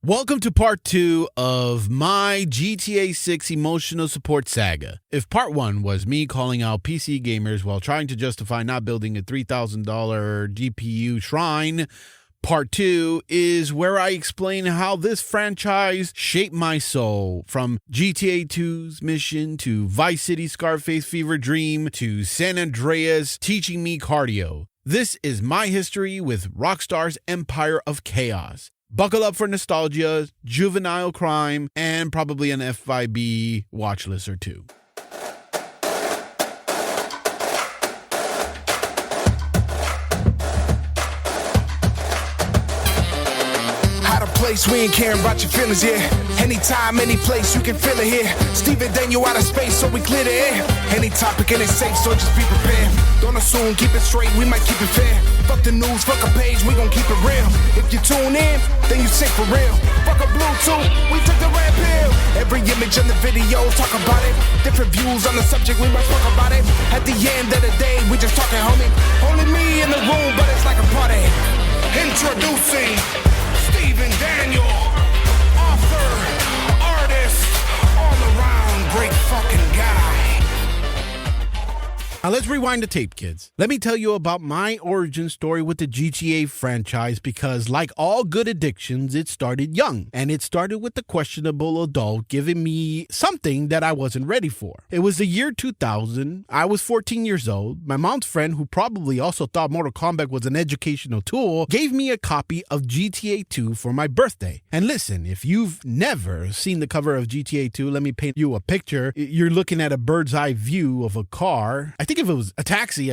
Welcome to part 2 of my GTA 6 emotional support saga. If part 1 was me calling out PC gamers while trying to justify not building a $3,000 GPU shrine, part 2 is where I explain how this franchise shaped my soul, from GTA 2's mission to Vice City Scarface fever dream to San Andreas teaching me cardio. This is my history with Rockstar's Empire of Chaos. Buckle up for nostalgia, juvenile crime, and probably an FIB watch list or two. Place, we ain't caring about your feelings, yeah. Anytime, any place, you can feel it here. Steven Daniel out of space, so we clear the air. Any topic and it's safe, so just be prepared. Don't assume, keep it straight, we might keep it fair. Fuck the news, fuck a page, we gon' keep it real. If you tune in, then you sick for real. Fuck a Bluetooth, we took the red pill. Every image in the video, talk about it. Different views on the subject, we must talk about it. At the end of the day, we just talking, homie. Only me in the room, but it's like a party. Introducing Steven Daniel, author, artist, all-around great fucking guy. Now let's rewind the tape, kids. Let me tell you about my origin story with the GTA franchise because, like all good addictions, it started young. And it started with the questionable adult giving me something that I wasn't ready for. It was the year 2000. I was 14 years old. My mom's friend, who probably also thought Mortal Kombat was an educational tool, gave me a copy of GTA 2 for my birthday. And listen, if you've never seen the cover of GTA 2, let me paint you a picture. You're looking at a bird's eye view of a car. I think if it was a taxi,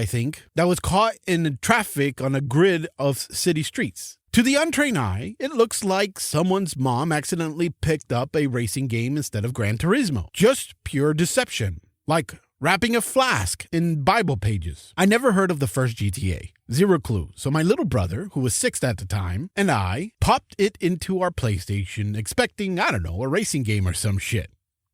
that was caught in traffic on a grid of city streets. To the untrained eye, it looks like someone's mom accidentally picked up a racing game instead of Gran Turismo. Just pure deception. Like wrapping a flask in Bible pages. I never heard of the first GTA. Zero clue. So my little brother, who was 6 at the time, and I popped it into our PlayStation expecting, a racing game or some shit.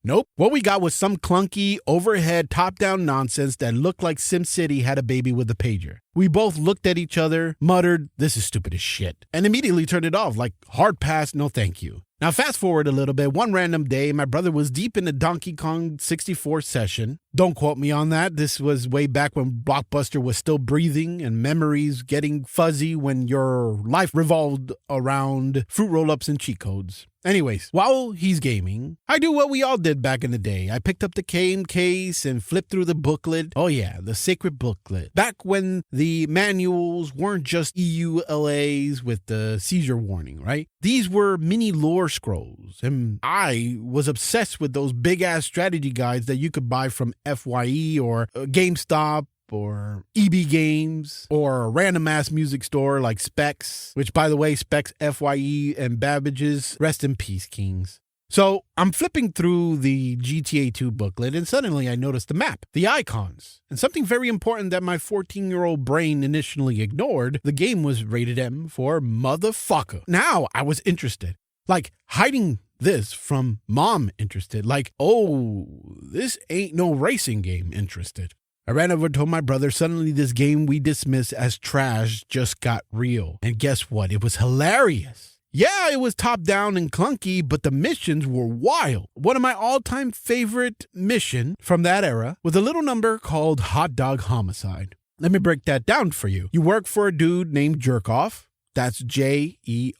Nope. What we got was some clunky, overhead, top-down nonsense that looked like SimCity had a baby with a pager. We both looked at each other, muttered, "This is stupid as shit," and immediately turned it off like, hard pass, no thank you. Now fast forward a little bit. One random day, my brother was deep in the Donkey Kong 64 session. Don't quote me on that. This was way back when Blockbuster was still breathing and memories getting fuzzy when your life revolved around fruit roll-ups and cheat codes. Anyways, while he's gaming, I do what we all did back in the day. I picked up the game case and flipped through the booklet. Oh yeah, the sacred booklet. Back when the manuals weren't just EULAs with the seizure warning, right? These were mini lore scrolls. And I was obsessed with those big-ass strategy guides that you could buy from FYE or GameStop or EB Games or a random-ass music store like Specs, which, by the way, Specs, FYE, and Babbage's, rest in peace, kings. So I'm flipping through the GTA 2 booklet, and suddenly I noticed the map, the icons, and something very important that my 14-year-old brain initially ignored. The game was rated M for motherfucker. Now I was interested, like hiding this from mom interested, like, oh, this ain't no racing game interested. I ran over and told my brother, suddenly this game we dismiss as trash just got real. And guess what? It was hilarious. Yeah, it was top down and clunky, but the missions were wild. One of my all-time favorite mission from that era was a little number called Hot Dog Homicide. Let me break that down for you. You work for a dude named Jerkoff. That's Jerkov.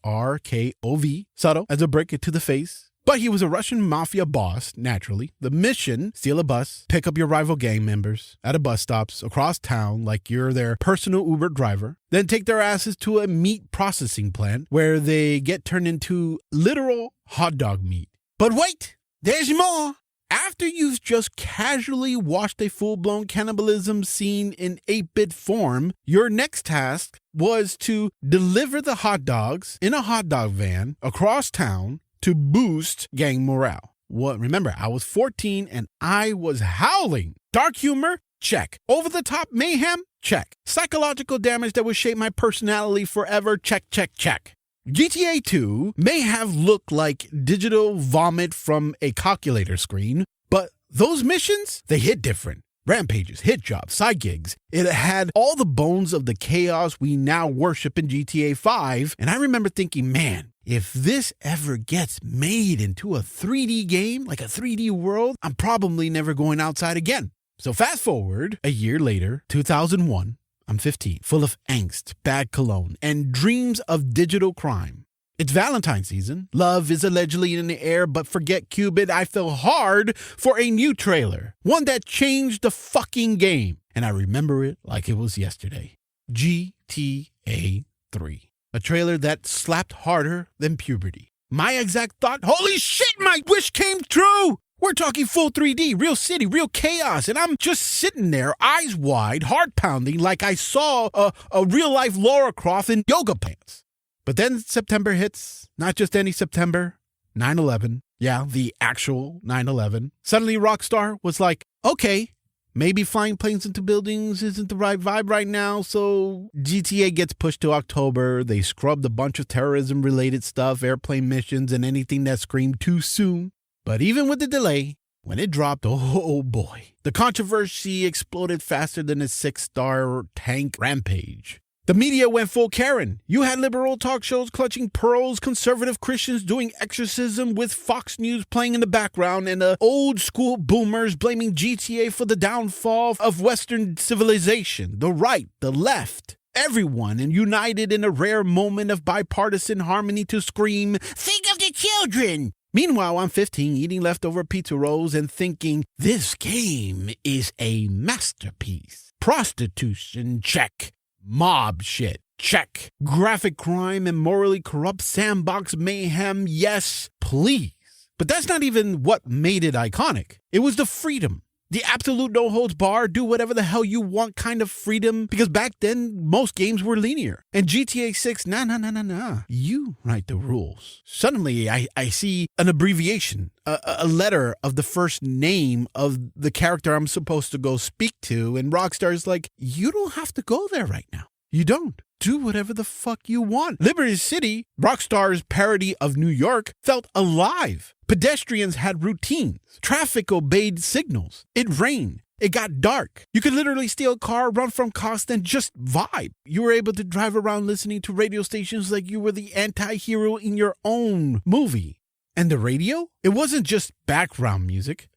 Subtle as a brick to the face. But he was a Russian mafia boss, naturally. The mission, steal a bus, pick up your rival gang members at a bus stops across town like you're their personal Uber driver, then take their asses to a meat processing plant where they get turned into literal hot dog meat. But wait, there's more. After you've just casually watched a full-blown cannibalism scene in 8-bit form, your next task was to deliver the hot dogs in a hot dog van across town to boost gang morale. What? Remember, I was 14 and I was howling. Dark humor? Check. Over-the-top mayhem? Check. Psychological damage that would shape my personality forever? Check, check, check. GTA 2 may have looked like digital vomit from a calculator screen, but those missions, they hit different. Rampages, hit jobs, side gigs. It had all the bones of the chaos we now worship in GTA 5, and I remember thinking, man, if this ever gets made into a 3D game, like a 3D world, I'm probably never going outside again. So fast forward a year later, 2001, I'm 15, full of angst, bad cologne, and dreams of digital crime. It's Valentine's season. Love is allegedly in the air, but forget Cupid. I fell hard for a new trailer. One that changed the fucking game. And I remember it like it was yesterday. GTA 3. A trailer that slapped harder than puberty. My exact thought, holy shit, my wish came true! We're talking full 3D, real city, real chaos, and I'm just sitting there, eyes wide, heart pounding, like I saw a real-life Lara Croft in yoga pants. But then September hits, not just any September, 9/11. Yeah, the actual 9/11. Suddenly Rockstar was like, okay, maybe flying planes into buildings isn't the right vibe right now, so GTA gets pushed to October. They scrubbed a bunch of terrorism-related stuff, airplane missions, and anything that screamed too soon. But even with the delay, when it dropped, oh boy, the controversy exploded faster than a 6-star tank rampage. The media went full Karen. You had liberal talk shows clutching pearls, conservative Christians doing exorcism with Fox News playing in the background, and old school boomers blaming GTA for the downfall of Western civilization. The right, the left, everyone and united in a rare moment of bipartisan harmony to scream, "Think of the children!" Meanwhile, I'm 15, eating leftover pizza rolls and thinking, this game is a masterpiece. Prostitution, check. Mob shit, check. Graphic crime and morally corrupt sandbox mayhem, yes, please. But that's not even what made it iconic. It was the freedom. The absolute no-holds-barred, do whatever the hell you want kind of freedom. Because back then, most games were linear. And GTA 6, nah. You write the rules. Suddenly, I see an abbreviation, a letter of the first name of the character I'm supposed to go speak to. And Rockstar's like, you don't have to go there right now. You don't. Do whatever the fuck you want. Liberty City, Rockstar's parody of New York, felt alive. Pedestrians had routines. Traffic obeyed signals. It rained. It got dark. You could literally steal a car, run from cops, and just vibe. You were able to drive around listening to radio stations like you were the anti-hero in your own movie. And the radio? It wasn't just background music.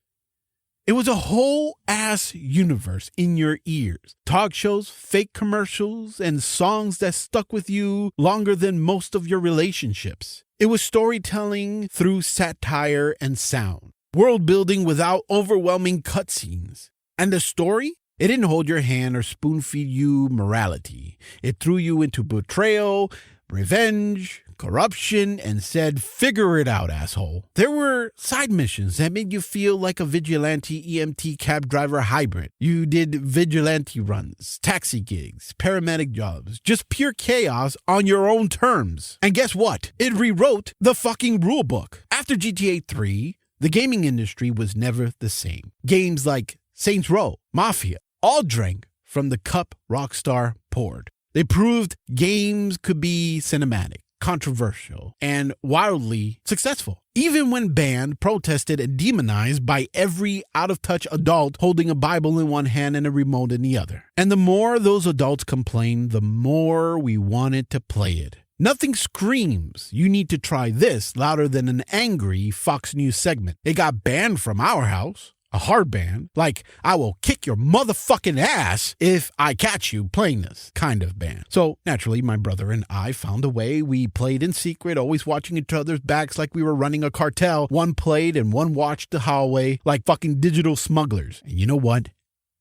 It was a whole-ass universe in your ears. Talk shows, fake commercials, and songs that stuck with you longer than most of your relationships. It was storytelling through satire and sound. World building without overwhelming cutscenes. And the story? It didn't hold your hand or spoon-feed you morality. It threw you into betrayal, revenge, corruption, and said, figure it out, asshole. There were side missions that made you feel like a vigilante EMT cab driver hybrid. You did vigilante runs, taxi gigs, paramedic jobs, just pure chaos on your own terms. And guess what? It rewrote the fucking rulebook. After GTA 3, the gaming industry was never the same. Games like Saints Row, Mafia, all drank from the cup Rockstar poured. They proved games could be cinematic, controversial, and wildly successful. Even when banned, protested, and demonized by every out-of-touch adult holding a Bible in one hand and a remote in the other. And the more those adults complained, the more we wanted to play it. Nothing screams, you need to try this, louder than an angry Fox News segment. It got banned from our house. A hard ban, like I will kick your motherfucking ass if I catch you playing this kind of ban. So naturally, my brother and I found a way. We played in secret, always watching each other's backs like we were running a cartel. One played and one watched the hallway like fucking digital smugglers. And you know what?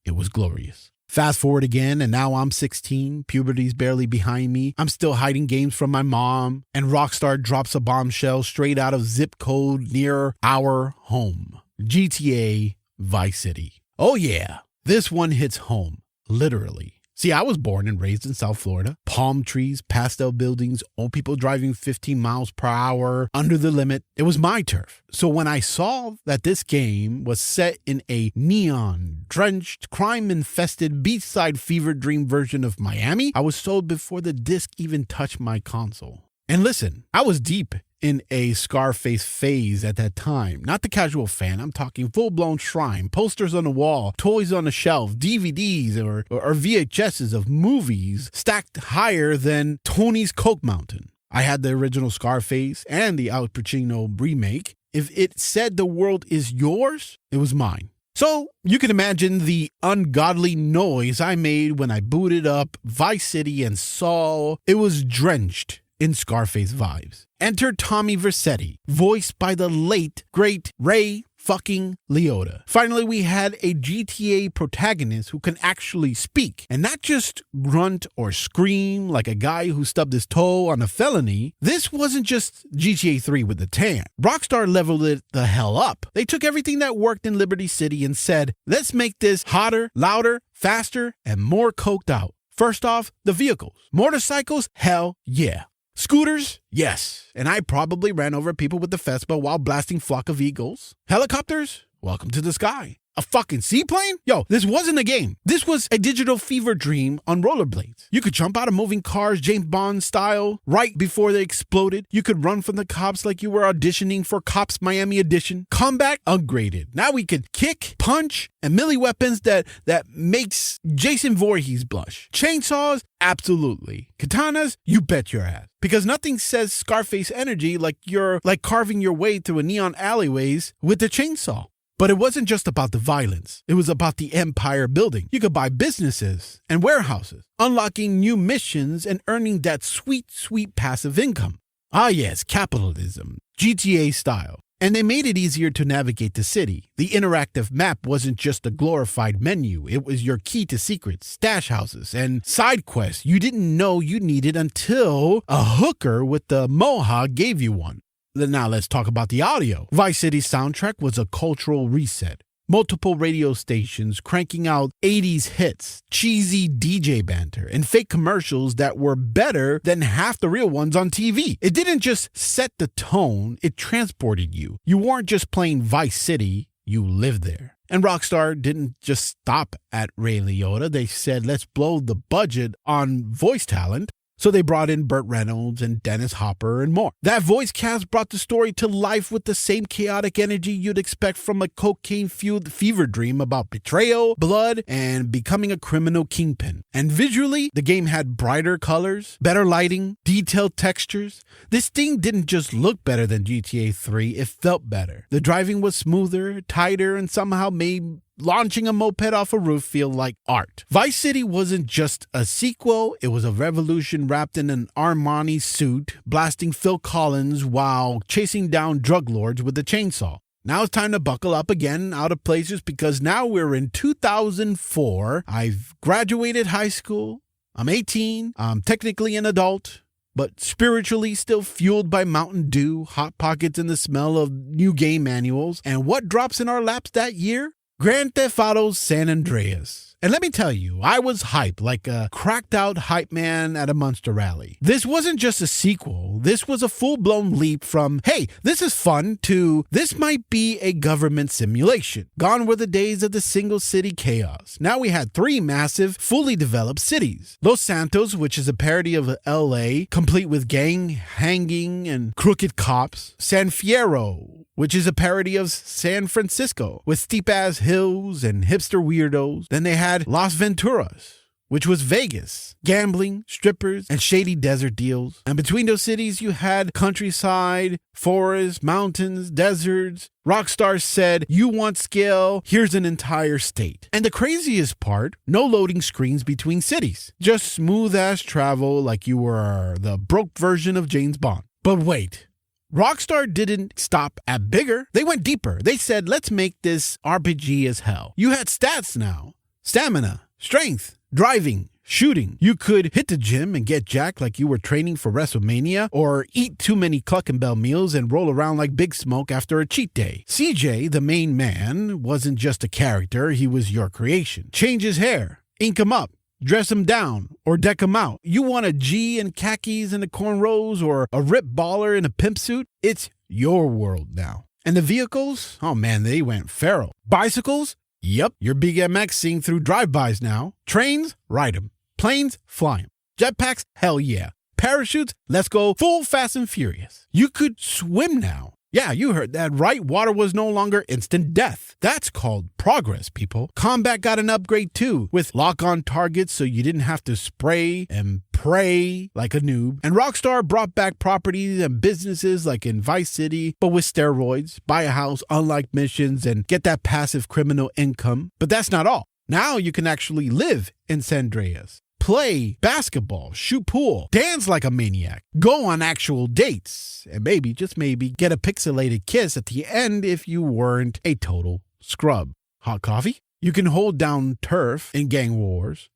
It was glorious. Fast forward again, and now I'm 16. Puberty's barely behind me. I'm still hiding games from my mom. And Rockstar drops a bombshell straight out of zip code near our home. GTA Vice City. Oh yeah, this one hits home, literally. See, I was born and raised in South Florida. Palm trees, pastel buildings, old people driving 15 miles per hour under the limit. It was my turf. So when I saw that this game was set in a neon-drenched, crime-infested, beachside fever dream version of Miami, I was sold before the disc even touched my console. And listen, I was deep in a Scarface phase at that time. Not the casual fan. I'm talking full-blown shrine, posters on the wall, toys on the shelf, DVDs or VHSs of movies stacked higher than Tony's Coke Mountain. I had the original Scarface and the Al Pacino remake. If it said the world is yours, it was mine. So you can imagine the ungodly noise I made when I booted up Vice City and saw it was drenched in Scarface vibes. Enter Tommy Vercetti, voiced by the late, great Ray fucking Liotta. Finally, we had a GTA protagonist who can actually speak and not just grunt or scream like a guy who stubbed his toe on a felony. This wasn't just GTA 3 with the tan. Rockstar leveled it the hell up. They took everything that worked in Liberty City and said, let's make this hotter, louder, faster, and more coked out. First off, the vehicles. Motorcycles? Hell yeah. Scooters? Yes. And I probably ran over people with the Vespa while blasting flock of eagles. Helicopters? Welcome to the sky. A fucking seaplane? Yo, this wasn't a game. This was a digital fever dream on rollerblades. You could jump out of moving cars, James Bond style, right before they exploded. You could run from the cops like you were auditioning for Cops Miami Edition. Combat upgraded. Now we could kick, punch, and melee weapons that makes Jason Voorhees blush. Chainsaws? Absolutely. Katanas? You bet your ass. Because nothing says Scarface energy like you're carving your way through a neon alleyways with a chainsaw. But it wasn't just about the violence. It was about the empire building. You could buy businesses and warehouses, unlocking new missions and earning that sweet, sweet passive income. Ah yes, capitalism, GTA style. And they made it easier to navigate the city. The interactive map wasn't just a glorified menu. It was your key to secrets, stash houses, and side quests you didn't know you needed until a hooker with the mohawk gave you one. Now let's talk about the audio. Vice City's soundtrack was a cultural reset. Multiple radio stations cranking out 80s hits, cheesy DJ banter, and fake commercials that were better than half the real ones on TV. It didn't just set the tone, it transported you. You weren't just playing Vice City, you lived there. And Rockstar didn't just stop at Ray Liotta. They said, let's blow the budget on voice talent. So they brought in Burt Reynolds and Dennis Hopper and more. That voice cast brought the story to life with the same chaotic energy you'd expect from a cocaine-fueled fever dream about betrayal, blood, and becoming a criminal kingpin. And visually, the game had brighter colors, better lighting, detailed textures. This thing didn't just look better than GTA 3, it felt better. The driving was smoother, tighter, and somehow made launching a moped off a roof feel like art. Vice City wasn't just a sequel, it was a revolution wrapped in an Armani suit, blasting Phil Collins while chasing down drug lords with a chainsaw. Now it's time to buckle up again out of places because now we're in 2004. I've graduated high school. I'm 18. I'm technically an adult, but spiritually still fueled by Mountain Dew, Hot Pockets, and the smell of new game manuals. And what drops in our laps that year? Grand Theft Auto's San Andreas. And let me tell you, I was hyped like a cracked out hype man at a Monster rally. This wasn't just a sequel. This was a full-blown leap from, hey, this is fun, to this might be a government simulation. Gone were the days of the single city chaos. Now we had 3 massive, fully developed cities. Los Santos, which is a parody of LA, complete with gang hanging and crooked cops. San Fierro, which is a parody of San Francisco, with steep-ass hills and hipster weirdos. Then they had Las Venturas, which was Vegas, gambling, strippers, and shady desert deals. And between those cities, you had countryside, forests, mountains, deserts. Rockstar said, you want scale, here's an entire state. And the craziest part, no loading screens between cities. Just smooth-ass travel like you were the broke version of James Bond. But wait. Rockstar didn't stop at bigger. They went deeper. They said, let's make this RPG as hell. You had stats now. Stamina, strength, driving, shooting. You could hit the gym and get jacked like you were training for WrestleMania, or eat too many Cluck and Bell meals and roll around like Big Smoke after a cheat day. CJ, the main man, wasn't just a character. He was your creation. Change his hair, ink him up, dress him down, or deck him out. You want a G in khakis and the cornrows, or a ripped baller in a pimp suit? It's your world now. And the vehicles? Oh man, they went feral. Bicycles? Yep, you're Big MX seeing through drive-bys now. Trains? Ride 'em. Planes? Fly 'em. Jetpacks? Hell yeah. Parachutes? Let's go full Fast and Furious. You could swim now. Yeah, you heard that right. Water was no longer instant death. That's called progress, people. Combat got an upgrade too, with lock-on targets so you didn't have to spray and pray like a noob. And Rockstar brought back properties and businesses like in Vice City, but with steroids, buy a house, unlock missions, and get that passive criminal income. But that's not all. Now you can actually live in San Andreas. Play basketball, shoot pool, dance like a maniac, go on actual dates, and maybe, just maybe, get a pixelated kiss at the end if you weren't a total scrub. Hot coffee? You can hold down turf in gang wars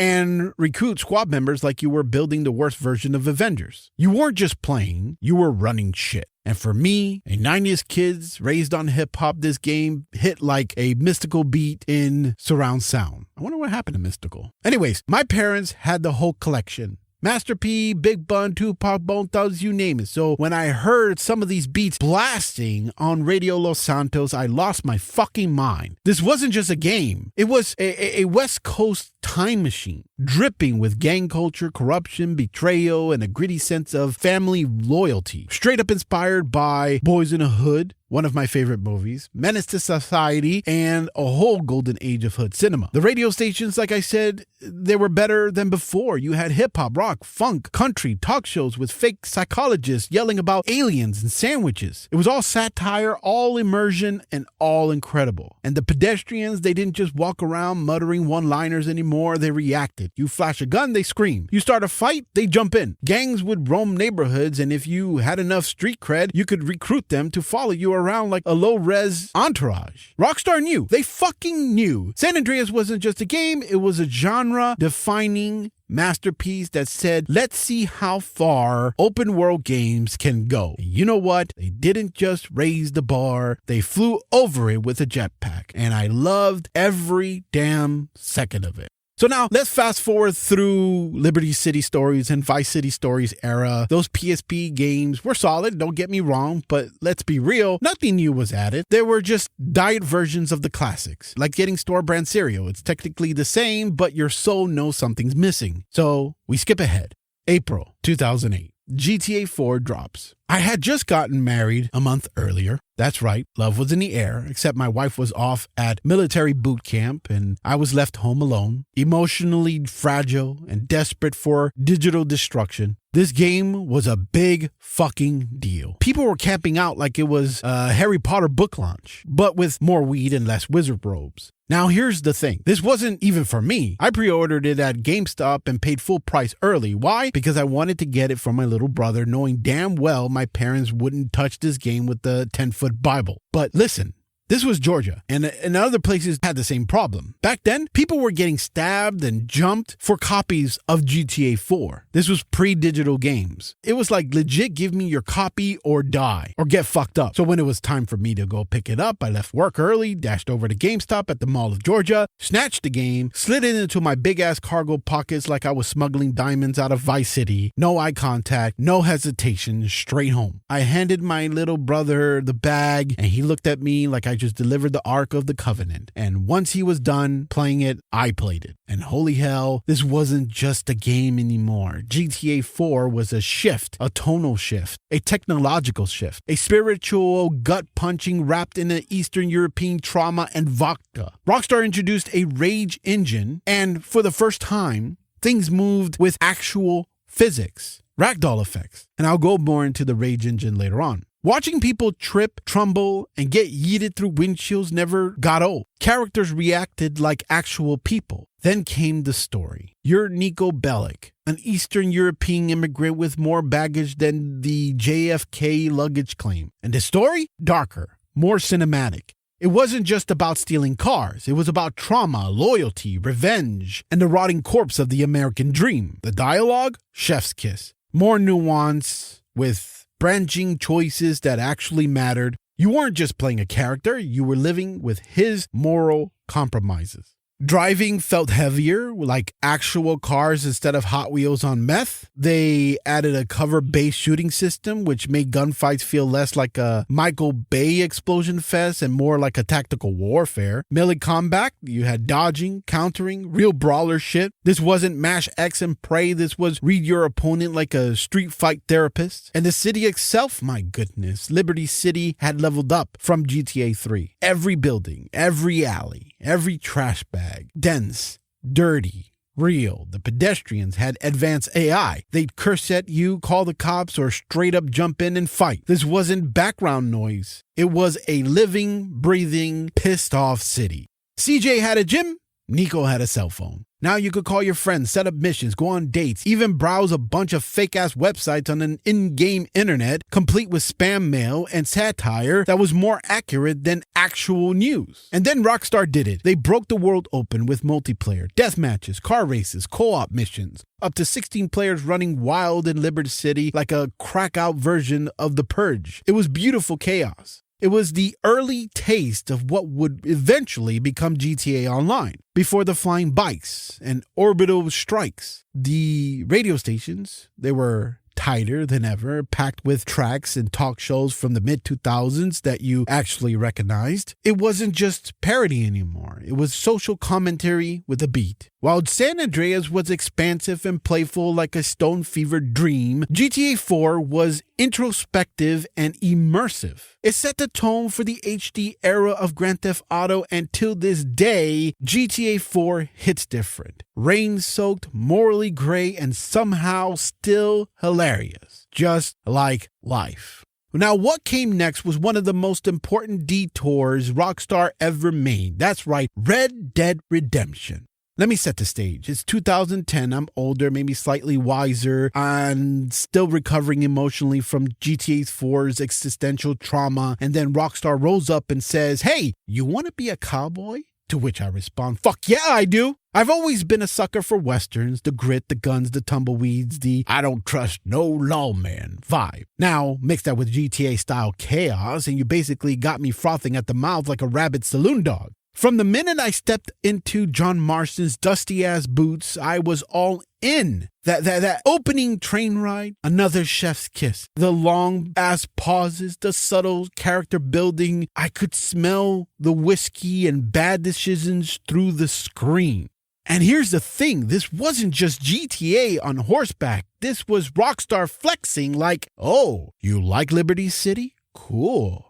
and recruit squad members like you were building the worst version of Avengers. You weren't just playing, you were running shit. And for me, a 90s kids raised on hip-hop, this game hit like a mystical beat in surround sound. I wonder what happened to Mystical. Anyways, my parents had the whole collection. Master P, Big Bun, Tupac, Bone Thugs, you name it. So when I heard some of these beats blasting on Radio Los Santos, I lost my fucking mind. This wasn't just a game. It was a West Coast time machine, dripping with gang culture, corruption, betrayal, and a gritty sense of family loyalty. Straight up inspired by Boys in the Hood, one of my favorite movies, Menace to Society, and a whole golden age of hood cinema. The radio stations, like I said, they were better than before. You had hip-hop, rock, funk, country, talk shows with fake psychologists yelling about aliens and sandwiches. It was all satire, all immersion, and all incredible. And the pedestrians, they didn't just walk around muttering one-liners anymore. They reacted. You flash a gun, they scream. You start a fight, they jump in. Gangs would roam neighborhoods, and if you had enough street cred, you could recruit them to follow you around like a low-res entourage. Rockstar knew. They fucking knew. San Andreas wasn't just a game, it was a genre-defining masterpiece that said, let's see how far open world games can go. And you know what? They didn't just raise the bar, they flew over it with a jetpack. And I loved every damn second of it. So now let's fast forward through Liberty City Stories and Vice City Stories era. Those PSP games were solid, don't get me wrong, but let's be real, nothing new was added. There were just diet versions of the classics, like getting store brand cereal. It's technically the same, but your soul knows something's missing. So we skip ahead. April 2008. GTA 4 drops. I had just gotten married a month earlier. That's right, love was in the air, except my wife was off at military boot camp and I was left home alone, emotionally fragile and desperate for digital destruction. This game was a big fucking deal. People were camping out like it was a Harry Potter book launch, but with more weed and less wizard robes. Now here's the thing. This wasn't even for me. I pre-ordered it at GameStop and paid full price early. Why? Because I wanted to get it for my little brother, knowing damn well my parents wouldn't touch this game with the 10-foot Bible. But listen. This was Georgia, and other places had the same problem. Back then, people were getting stabbed and jumped for copies of GTA 4. This was pre-digital games. It was like, legit, give me your copy or die, or get fucked up. So when it was time for me to go pick it up, I left work early, dashed over to GameStop at the Mall of Georgia, snatched the game, slid it into my big-ass cargo pockets like I was smuggling diamonds out of Vice City. No eye contact, no hesitation, straight home. I handed my little brother the bag, and he looked at me like I just delivered the Ark of the Covenant. And once he was done playing it, I played it. And holy hell, this wasn't just a game anymore. GTA 4 was a shift, a tonal shift, a technological shift, a spiritual gut-punching wrapped in an Eastern European trauma and vodka. Rockstar introduced a rage engine, and for the first time, things moved with actual physics, ragdoll effects. And I'll go more into the rage engine later on. Watching people trip, trumble, and get yeeted through windshields never got old. Characters reacted like actual people. Then came the story. You're Nico Bellic, an Eastern European immigrant with more baggage than the JFK luggage claim. And the story? Darker, more cinematic. It wasn't just about stealing cars. It was about trauma, loyalty, revenge, and the rotting corpse of the American dream. The dialogue? Chef's kiss. More nuance with branching choices that actually mattered. You weren't just playing a character, you were living with his moral compromises. Driving felt heavier, like actual cars instead of Hot Wheels on meth. They added a cover-based shooting system, which made gunfights feel less like a Michael Bay explosion fest and more like a tactical warfare. Melee combat, you had dodging, countering, real brawler shit. This wasn't mash X and pray. This was read your opponent like a street fight therapist. And the city itself, my goodness, Liberty City had leveled up from GTA 3. Every building, every alley, every trash bag, dense, dirty, real. The pedestrians had advanced AI. They'd curse at you, call the cops, or straight up jump in and fight. This wasn't background noise. It was a living, breathing, pissed off city. CJ had a gym. Nico had a cell phone. Now you could call your friends, set up missions, go on dates, even browse a bunch of fake-ass websites on an in-game internet, complete with spam mail and satire that was more accurate than actual news. And then Rockstar did it. They broke the world open with multiplayer, death matches, car races, co-op missions, up to 16 players running wild in Liberty City like a crack-out version of The Purge. It was beautiful chaos. It was the early taste of what would eventually become GTA Online. Before the flying bikes and orbital strikes, the radio stations, they were tighter than ever, packed with tracks and talk shows from the mid-2000s that you actually recognized. It wasn't just parody anymore. It was social commentary with a beat. While San Andreas was expansive and playful like a stone-fevered dream, GTA 4 was introspective and immersive. It set the tone for the HD era of Grand Theft Auto, and till this day, GTA 4 hits different. Rain-soaked, morally gray, and somehow still hilarious. Just like life. Now, what came next was one of the most important detours Rockstar ever made. That's right, Red Dead Redemption. Let me set the stage. It's 2010. I'm older, maybe slightly wiser, and still recovering emotionally from GTA 4's existential trauma. And then Rockstar rolls up and says, "Hey, you want to be a cowboy?" To which I respond, "Fuck yeah, I do." I've always been a sucker for westerns, the grit, the guns, the tumbleweeds, the I don't trust no lawman vibe. Now, mix that with GTA-style chaos, and you basically got me frothing at the mouth like a rabid saloon dog. From the minute I stepped into John Marston's dusty-ass boots, I was all in. That opening train ride, another chef's kiss, the long-ass pauses, the subtle character building. I could smell the whiskey and bad decisions through the screen. And here's the thing, this wasn't just GTA on horseback. This was Rockstar flexing like, oh, you like Liberty City? Cool.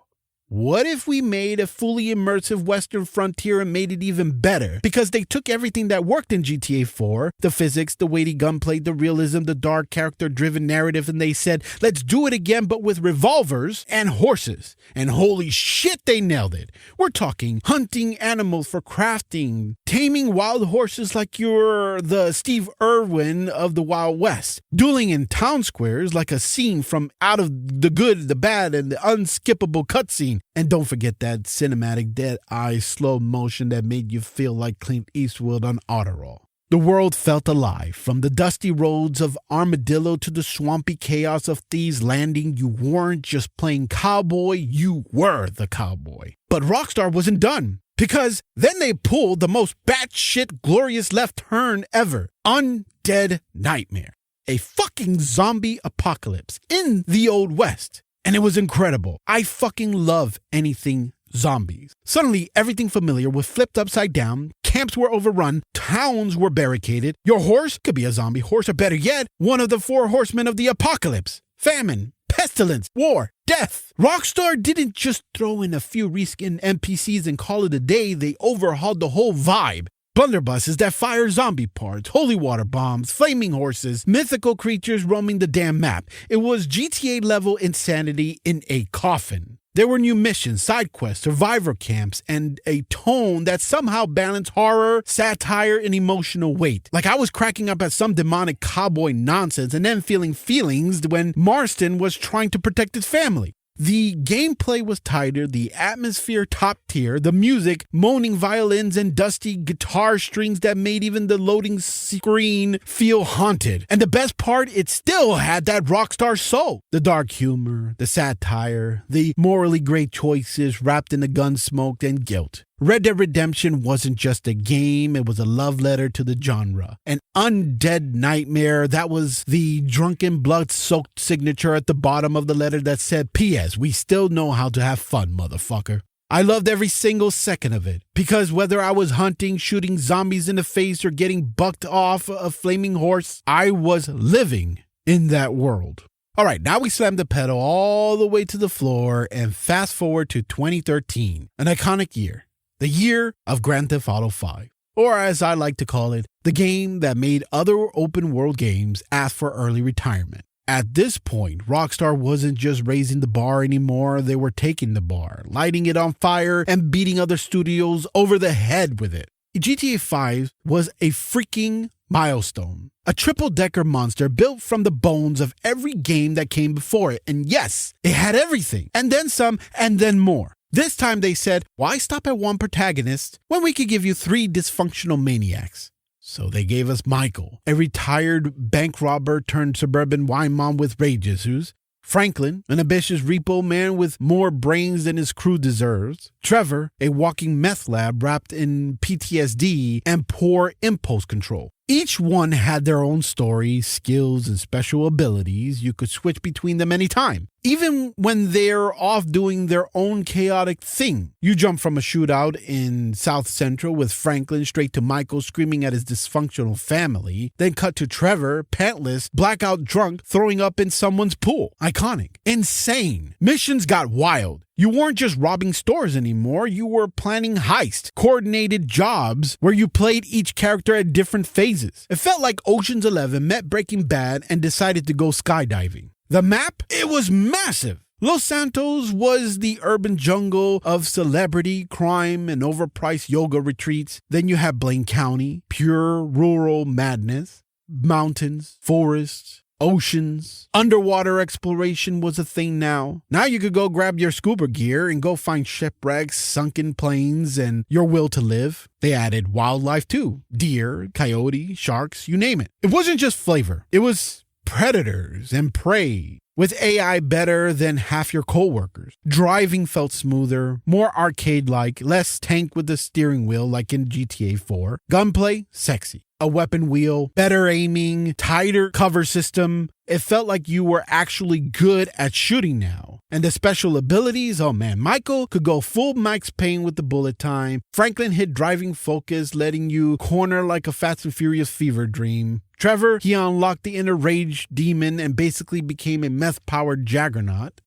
What if we made a fully immersive Western frontier and made it even better? Because they took everything that worked in GTA 4, the physics, the weighty gunplay, the realism, the dark character-driven narrative, and they said, let's do it again, but with revolvers and horses. And holy shit, they nailed it. We're talking hunting animals for crafting, taming wild horses like you're the Steve Irwin of the Wild West, dueling in town squares like a scene from Out of the Good, the Bad, and the unskippable cutscene. And don't forget that cinematic dead eye slow motion that made you feel like Clint Eastwood on Adderall. The world felt alive. From the dusty roads of Armadillo to the swampy chaos of Thieves Landing, you weren't just playing cowboy, you were the cowboy. But Rockstar wasn't done. Because then they pulled the most batshit glorious left turn ever. Undead Nightmare. A fucking zombie apocalypse in the Old West. And it was incredible. I fucking love anything zombies. Suddenly, everything familiar was flipped upside down. Camps were overrun. Towns were barricaded. Your horse could be a zombie horse, or better yet, one of the 4 horsemen of the apocalypse. Famine, pestilence, war, death. Rockstar didn't just throw in a few reskin NPCs and call it a day. They overhauled the whole vibe. Blunderbusses that fire zombie parts, holy water bombs, flaming horses, mythical creatures roaming the damn map. It was GTA-level insanity in a coffin. There were new missions, side quests, survivor camps, and a tone that somehow balanced horror, satire, and emotional weight. Like I was cracking up at some demonic cowboy nonsense and then feeling feelings when Marston was trying to protect his family. The gameplay was tighter, the atmosphere top tier, the music, moaning violins and dusty guitar strings that made even the loading screen feel haunted. And the best part, it still had that Rockstar soul. The dark humor, the satire, the morally great choices wrapped in the gun smoke and guilt. Red Dead Redemption wasn't just a game, it was a love letter to the genre. An Undead Nightmare, that was the drunken blood-soaked signature at the bottom of the letter that said, P.S. We still know how to have fun, motherfucker. I loved every single second of it, because whether I was hunting, shooting zombies in the face, or getting bucked off a flaming horse, I was living in that world. All right, now we slam the pedal all the way to the floor and fast forward to 2013, an iconic year. The year of Grand Theft Auto 5, or as I like to call it, the game that made other open world games ask for early retirement. At this point, Rockstar wasn't just raising the bar anymore, they were taking the bar, lighting it on fire, and beating other studios over the head with it. GTA 5 was a freaking milestone. A triple-decker monster built from the bones of every game that came before it. And yes, it had everything, and then some, and then more. This time they said, why stop at one protagonist when we could give you 3 dysfunctional maniacs? So they gave us Michael, a retired bank robber turned suburban wine mom with rage issues. Franklin, an ambitious repo man with more brains than his crew deserves. Trevor, a walking meth lab wrapped in PTSD and poor impulse control. Each one had their own story, skills, and special abilities. You could switch between them anytime, even when they're off doing their own chaotic thing. You jump from a shootout in South Central with Franklin straight to Michael screaming at his dysfunctional family, then cut to Trevor, pantless, blackout drunk, throwing up in someone's pool. Iconic. Insane. Missions got wild. You weren't just robbing stores anymore, you were planning heists, coordinated jobs where you played each character at different phases. It felt like Ocean's 11 met Breaking Bad and decided to go skydiving. The map? It was massive. Los Santos was the urban jungle of celebrity, crime, and overpriced yoga retreats. Then you had Blaine County, pure rural madness, mountains, forests, oceans. Underwater exploration was a thing now. Now you could go grab your scuba gear and go find shipwrecks, sunken planes, and your will to live. They added wildlife too. Deer, coyote, sharks, you name it. It wasn't just flavor. It was predators and prey. With AI better than half your coworkers. Driving felt smoother, more arcade-like, less tank with the steering wheel like in GTA 4. Gunplay, sexy. A weapon wheel, better aiming, tighter cover system. It felt like you were actually good at shooting now. And the special abilities, oh man, Michael could go full Max Payne with the bullet time. Franklin hit driving focus, letting you corner like a Fast and Furious fever dream. Trevor, he unlocked the inner rage demon and basically became a meth-powered juggernaut.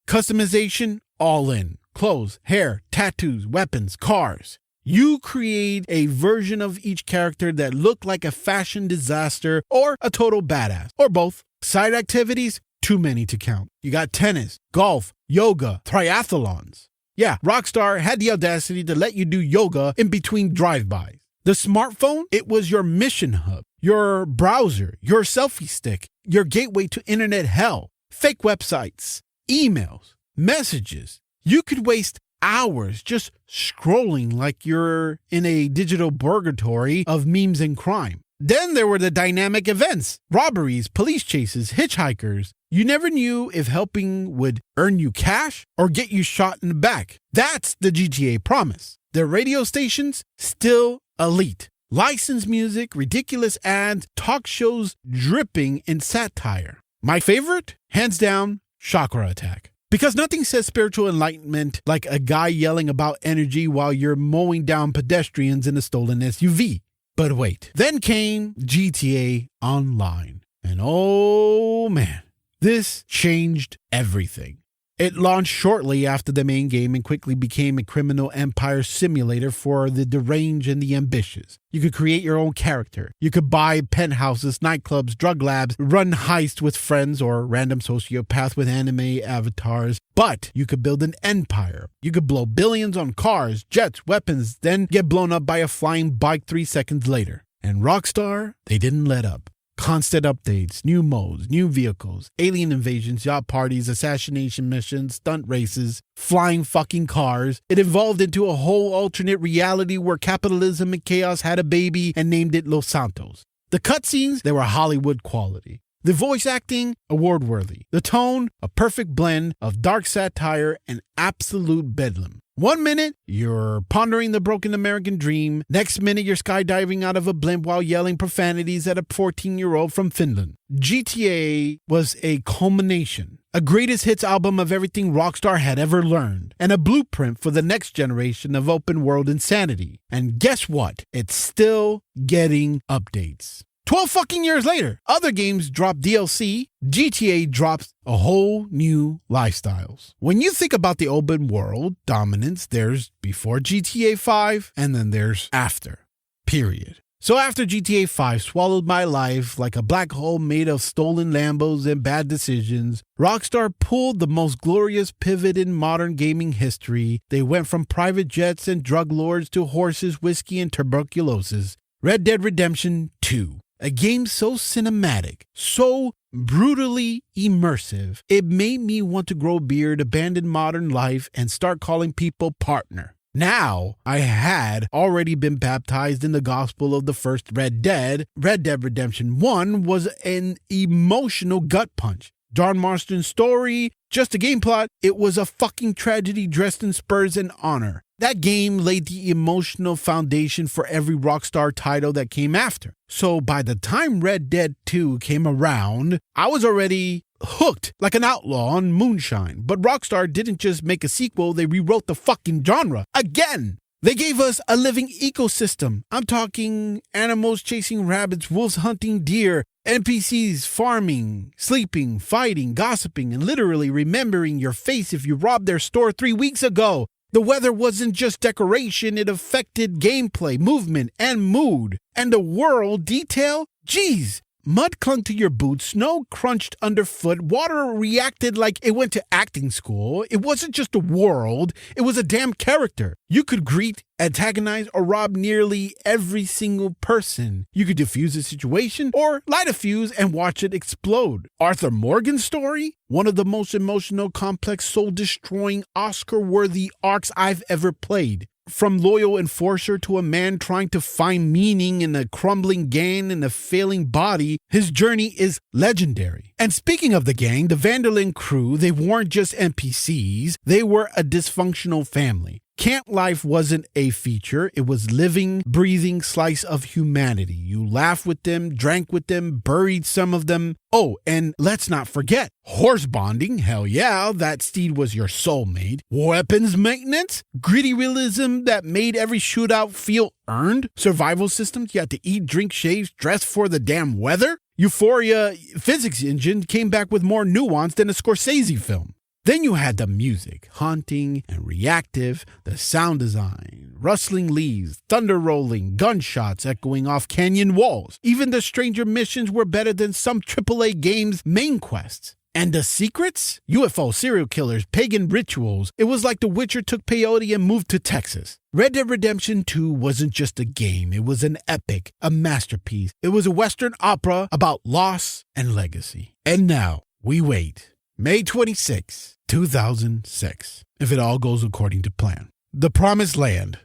Customization, all in. Clothes, hair, tattoos, weapons, cars. You create a version of each character that looked like a fashion disaster or a total badass, or both. Side activities, too many to count. You got tennis, golf, yoga, triathlons. Yeah, Rockstar had the audacity to let you do yoga in between drive-bys. The smartphone, it was your mission hub, your browser, your selfie stick, your gateway to internet hell, fake websites, emails, messages. You could waste hours just scrolling like you're in a digital purgatory of memes and crime. Then there were the dynamic events, robberies, police chases, hitchhikers. You never knew if helping would earn you cash or get you shot in the back. That's the GTA promise. The radio stations, still elite. Licensed music, ridiculous ads, talk shows dripping in satire. My favorite? Hands down, Chakra Attack. Because nothing says spiritual enlightenment like a guy yelling about energy while you're mowing down pedestrians in a stolen SUV. But wait, then came GTA Online. And oh man, this changed everything. It launched shortly after the main game and quickly became a criminal empire simulator for the deranged and the ambitious. You could create your own character. You could buy penthouses, nightclubs, drug labs, run heists with friends or random sociopath with anime avatars. But you could build an empire. You could blow billions on cars, jets, weapons, then get blown up by a flying bike 3 seconds later. And Rockstar, they didn't let up. Constant updates, new modes, new vehicles, alien invasions, yacht parties, assassination missions, stunt races, flying fucking cars. It evolved into a whole alternate reality where capitalism and chaos had a baby and named it Los Santos. The cutscenes, they were Hollywood quality. The voice acting, award-worthy. The tone, a perfect blend of dark satire and absolute bedlam. 1 minute, you're pondering the broken American dream. Next minute, you're skydiving out of a blimp while yelling profanities at a 14-year-old from Finland. GTA was a culmination, a greatest hits album of everything Rockstar had ever learned, and a blueprint for the next generation of open world insanity. And guess what? It's still getting updates. 12 fucking years later, other games drop DLC, GTA drops a whole new lifestyles. When you think about the open world dominance, there's before GTA 5 and then there's after, period. So after GTA 5 swallowed my life like a black hole made of stolen Lambos and bad decisions, Rockstar pulled the most glorious pivot in modern gaming history. They went from private jets and drug lords to horses, whiskey, and tuberculosis. Red Dead Redemption 2. A game so cinematic, so brutally immersive, it made me want to grow a beard, abandon modern life, and start calling people partner. Now, I had already been baptized in the gospel of the first Red Dead. Red Dead Redemption 1 was an emotional gut punch. John Marston's story, just a game plot, it was a fucking tragedy dressed in spurs and honor. That game laid the emotional foundation for every Rockstar title that came after. So by the time Red Dead 2 came around, I was already hooked like an outlaw on moonshine. But Rockstar didn't just make a sequel, they rewrote the fucking genre again. They gave us a living ecosystem. I'm talking animals chasing rabbits, wolves hunting deer, NPCs farming, sleeping, fighting, gossiping, and literally remembering your face if you robbed their store 3 weeks ago. The weather wasn't just decoration, it affected gameplay, movement, and mood. And the world detail? Geez, mud clung to your boots, snow crunched underfoot, water reacted like it went to acting school. It wasn't just a world, it was a damn character. You could greet, antagonize, or rob nearly every single person. You could defuse a situation or light a fuse and watch it explode. Arthur Morgan's story? One of the most emotional, complex, soul-destroying, Oscar-worthy arcs I've ever played. From loyal enforcer to a man trying to find meaning in a crumbling gang and a failing body, his journey is legendary. And speaking of the gang, the Vanderlyn crew, they weren't just NPCs, they were a dysfunctional family. Camp life wasn't a feature, it was living, breathing slice of humanity. You laughed with them, drank with them, buried some of them. Oh, and let's not forget, horse bonding, hell yeah, that steed was your soulmate. Weapons maintenance, gritty realism that made every shootout feel earned. Survival systems, you had to eat, drink, shave, dress for the damn weather. Euphoria physics engine came back with more nuance than a Scorsese film. Then you had the music, haunting and reactive, the sound design, rustling leaves, thunder rolling, gunshots echoing off canyon walls. Even the stranger missions were better than some AAA games' main quests. And the secrets? UFO, serial killers, pagan rituals. It was like The Witcher took peyote and moved to Texas. Red Dead Redemption 2 wasn't just a game. It was an epic, a masterpiece. It was a Western opera about loss and legacy. And now, we wait. May 26, 2006, if it all goes according to plan. The Promised Land.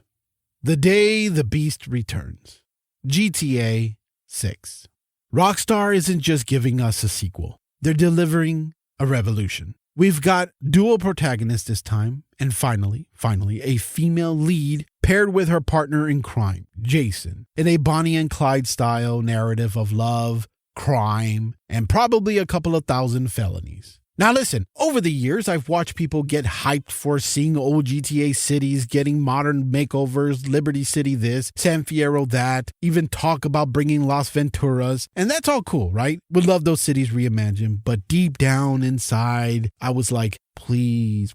The day the beast returns. GTA 6. Rockstar isn't just giving us a sequel. They're delivering a revolution. We've got dual protagonists this time, and finally, a female lead paired with her partner in crime, Jason, in a Bonnie and Clyde style narrative of love, crime, and probably a couple of thousand felonies. Now listen, over the years, I've watched people get hyped for seeing old GTA cities getting modern makeovers, Liberty City this, San Fierro that, even talk about bringing Las Venturas, and that's all cool, right? Would love those cities reimagined, but deep down inside, I was like, please,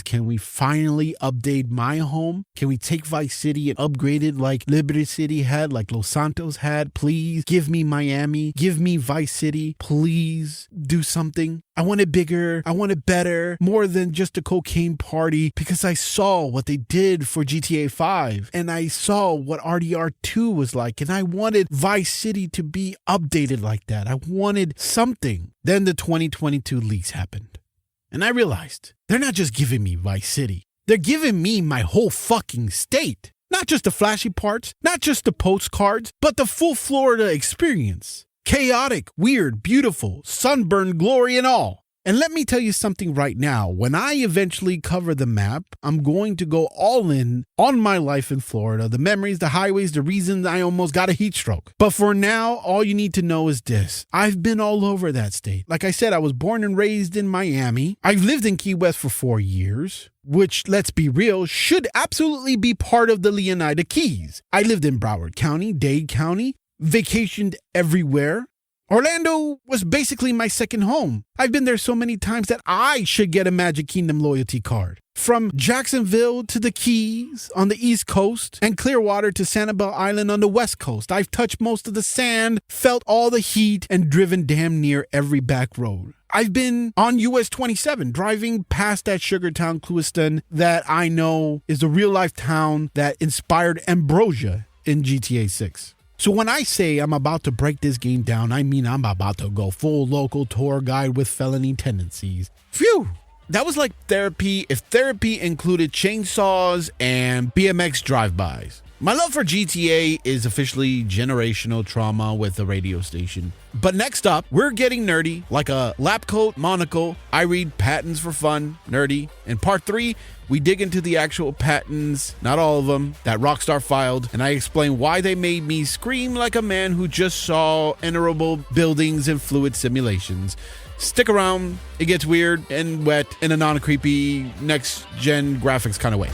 can we finally update my home? Can we take Vice City and upgrade it like Liberty City had, like Los Santos had? Please give me Miami, give me Vice City, please do something. I want it bigger, I want it better, more than just a cocaine party, because I saw what they did for GTA 5 and I saw what RDR 2 was like, and I wanted Vice City to be updated like that. I wanted something. Then the 2022 leaks happened. And I realized they're not just giving me Vice City. They're giving me my whole fucking state. Not just the flashy parts, not just the postcards, but the full Florida experience. Chaotic, weird, beautiful, sunburned glory and all. And let me tell you something right now. When I eventually cover the map, I'm going to go all in on my life in Florida, the memories, the highways, the reasons I almost got a heat stroke. But for now, all you need to know is this. I've been all over that state. Like I said, I was born and raised in Miami. I've lived in Key West for 4 years, which, let's be real, should absolutely be part of the Leonida Keys. I lived in Broward County, Dade County, vacationed everywhere. Orlando was basically my second home. I've been there so many times that I should get a Magic Kingdom loyalty card. From Jacksonville to the Keys on the East Coast and Clearwater to Sanibel Island on the West Coast, I've touched most of the sand, felt all the heat, and driven damn near every back road. I've been on US 27, driving past that sugar town, Clewiston, that I know is a real-life town that inspired Ambrosia in GTA 6. So when I say I'm about to break this game down, I mean I'm about to go full local tour guide with felony tendencies. Phew! That was like therapy if therapy included chainsaws and BMX drive-bys. My love for GTA is officially generational trauma with the radio station. But next up, we're getting nerdy, like a lab coat, monocle. I read patents for fun, nerdy. In part 3, we dig into the actual patents, not all of them, that Rockstar filed, and I explain why they made me scream like a man who just saw inoperable buildings and fluid simulations. Stick around, it gets weird and wet in a non-creepy, next-gen graphics kind of way.